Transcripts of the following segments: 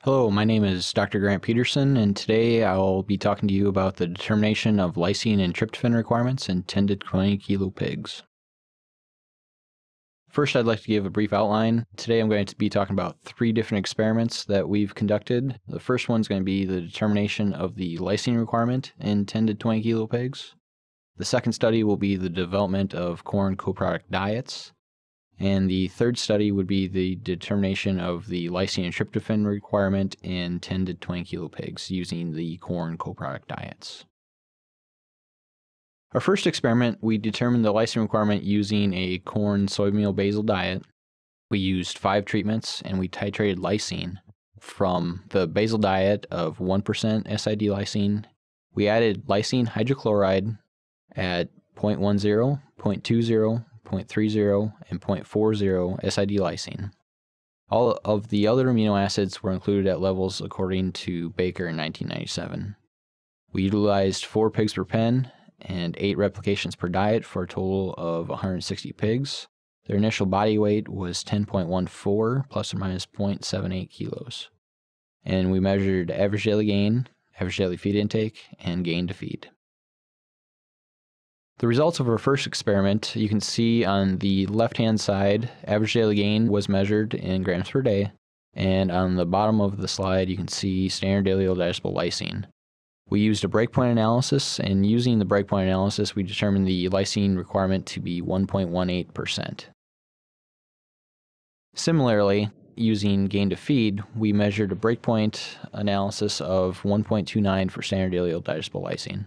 Hello, my name is Dr. Grant Petersen, and today I will be talking to you about the determination of lysine and tryptophan requirements in 10 to 20 kilo pigs. First, I'd like to give a brief outline. Today I'm going to be talking about 3 different experiments that we've conducted. The first one is going to be the determination of the lysine requirement in 10 to 20 kilo pigs. The second study will be the development of corn coproduct diets. And the third study would be the determination of the lysine and tryptophan requirement in 10 to 20 kilo pigs using the corn coproduct diets. Our first experiment, we determined the lysine requirement using a corn soybean meal basal diet. We used 5 treatments and we titrated lysine from the basal diet of 1% SID lysine. We added lysine hydrochloride at 0.10, 0.20, 0.30, and 0.40 SID lysine. All of the other amino acids were included at levels according to Baker in 1997. We utilized 4 pigs per pen and 8 replications per diet for a total of 160 pigs. Their initial body weight was 10.14 plus or minus 0.78 kilos. And we measured average daily gain, average daily feed intake, and gain to feed. The results of our first experiment, you can see on the left-hand side, average daily gain was measured in grams per day, and on the bottom of the slide, you can see standard daily digestible lysine. We used a breakpoint analysis, and using the breakpoint analysis, we determined the lysine requirement to be 1.18%. Similarly, using gain to feed, we measured a breakpoint analysis of 1.29 for standard daily digestible lysine.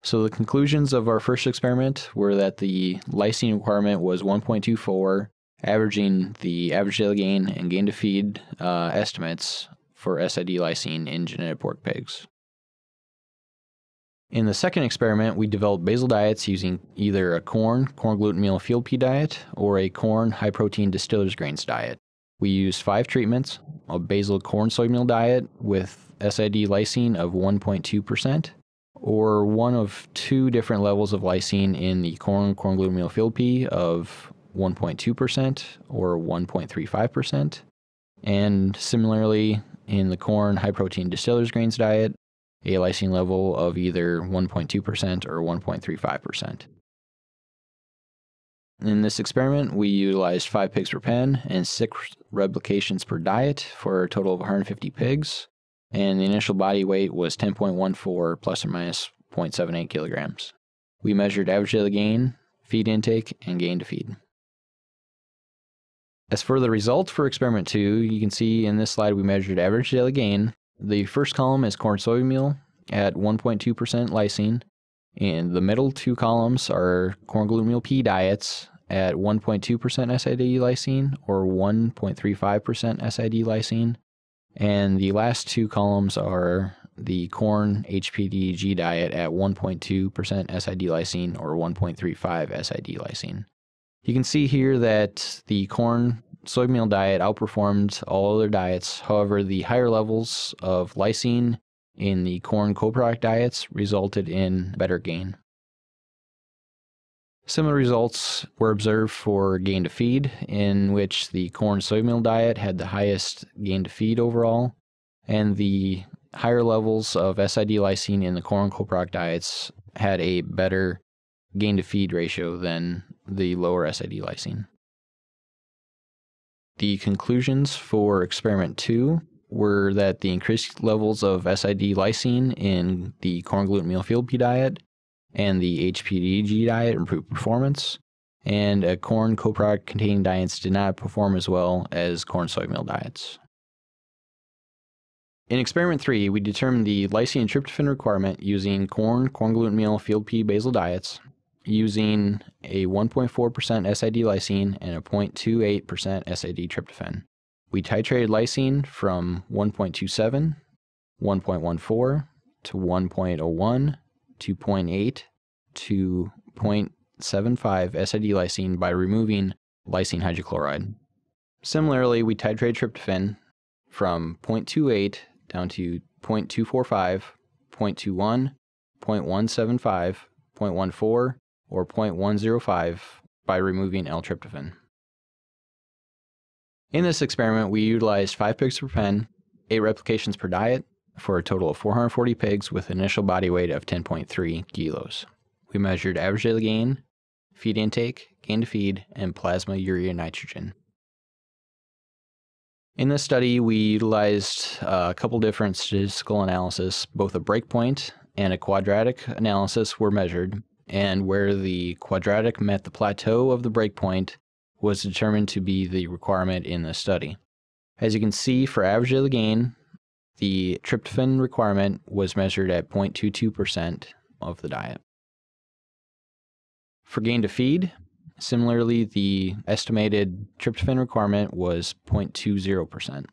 So the conclusions of our first experiment were that the lysine requirement was 1.24, averaging the average daily gain and gain to feed estimates for SID lysine in genetic pork pigs. In the second experiment, we developed basal diets using either a corn gluten meal field pea diet or a corn high-protein distillers grains diet. We used 5 treatments, a basal corn soy meal diet with SID lysine of 1.2%, or one of 2 different levels of lysine in the corn gluten meal field pea of 1.2% or 1.35%, and similarly in the corn high-protein distillers grains diet, a lysine level of either 1.2% or 1.35%. In this experiment, we utilized 5 pigs per pen and 6 replications per diet for a total of 150 pigs. And the initial body weight was 10.14 plus or minus 0.78 kilograms. We measured average daily gain, feed intake, and gain to feed. As for the results for experiment 2, you can see in this slide we measured average daily gain. The first column is corn soybean meal at 1.2% lysine, and the middle 2 columns are corn gluten meal pea diets at 1.2% SID lysine or 1.35% SID lysine. And the last 2 columns are the corn HPDG diet at 1.2% SID lysine or 1.35 SID lysine. You can see here that the corn soybean meal diet outperformed all other diets. However, the higher levels of lysine in the corn coproduct diets resulted in better gain. Similar results were observed for gain to feed, in which the corn soy meal diet had the highest gain to feed overall, and the higher levels of SID lysine in the corn coproduct diets had a better gain to feed ratio than the lower SID lysine. The conclusions for experiment 2 were that the increased levels of SID lysine in the corn gluten meal field pea diet and the HPDG diet improved performance, and corn coproduct containing diets did not perform as well as corn soy meal diets. In experiment 3, we determined the lysine and tryptophan requirement using corn gluten meal field pea basal diets, using a 1.4% SID lysine and a 0.28% SID tryptophan. We titrated lysine from 1.27, 1.14 to 1.01, to 0.8 to 0.75 SID lysine by removing lysine hydrochloride. Similarly, we titrated tryptophan from 0.28 down to 0.245, 0.21, 0.175, 0.14, or 0.105 by removing L-tryptophan. In this experiment, we utilized 5 pigs per pen, 8 replications per diet, for a total of 440 pigs with an initial body weight of 10.3 kilos. We measured average daily gain, feed intake, gain to feed, and plasma urea nitrogen. In this study, we utilized a couple different statistical analyses. Both a breakpoint and a quadratic analysis were measured, and where the quadratic met the plateau of the breakpoint was determined to be the requirement in the study. As you can see, for average daily gain, the tryptophan requirement was measured at 0.22% of the diet. For gain to feed, similarly, the estimated tryptophan requirement was 0.20%.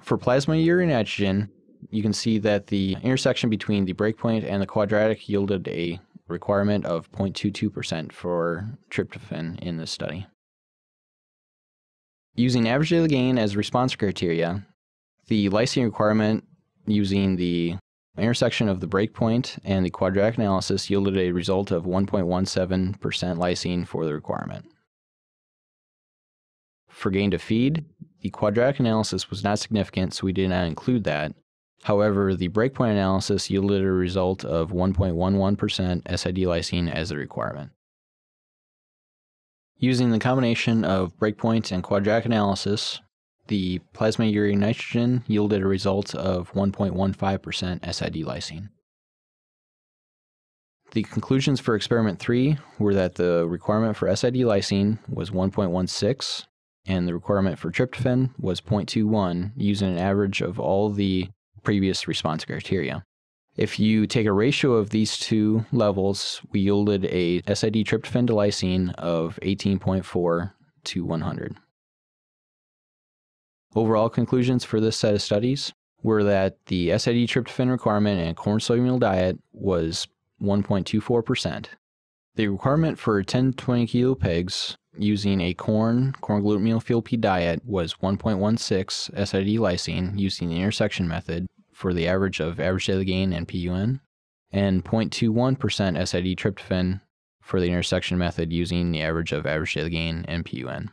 For plasma urea nitrogen, you can see that the intersection between the breakpoint and the quadratic yielded a requirement of 0.22% for tryptophan in this study. Using average daily gain as response criteria, the lysine requirement using the intersection of the breakpoint and the quadratic analysis yielded a result of 1.17% lysine for the requirement. For gain to feed, the quadratic analysis was not significant, so we did not include that. However, the breakpoint analysis yielded a result of 1.11% SID lysine as the requirement. Using the combination of breakpoint and quadratic analysis, the plasma urea nitrogen yielded a result of 1.15% SID lysine. The conclusions for experiment 3 were that the requirement for SID lysine was 1.16 and the requirement for tryptophan was 0.21 using an average of all the previous response criteria. If you take a ratio of these two levels, we yielded a SID tryptophan to lysine of 18.4 to 100. Overall conclusions for this set of studies were that the SID tryptophan requirement in a corn soy meal diet was 1.24%. The requirement for 10 to 20 kilo pigs using a corn gluten meal field feed diet was 1.16 SID lysine using the intersection method for the average of average daily gain and PUN, and 0.21% SID tryptophan for the intersection method using the average of average daily gain and PUN.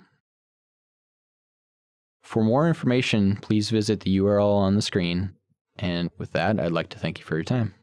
For more information, please visit the URL on the screen, and with that, I'd like to thank you for your time.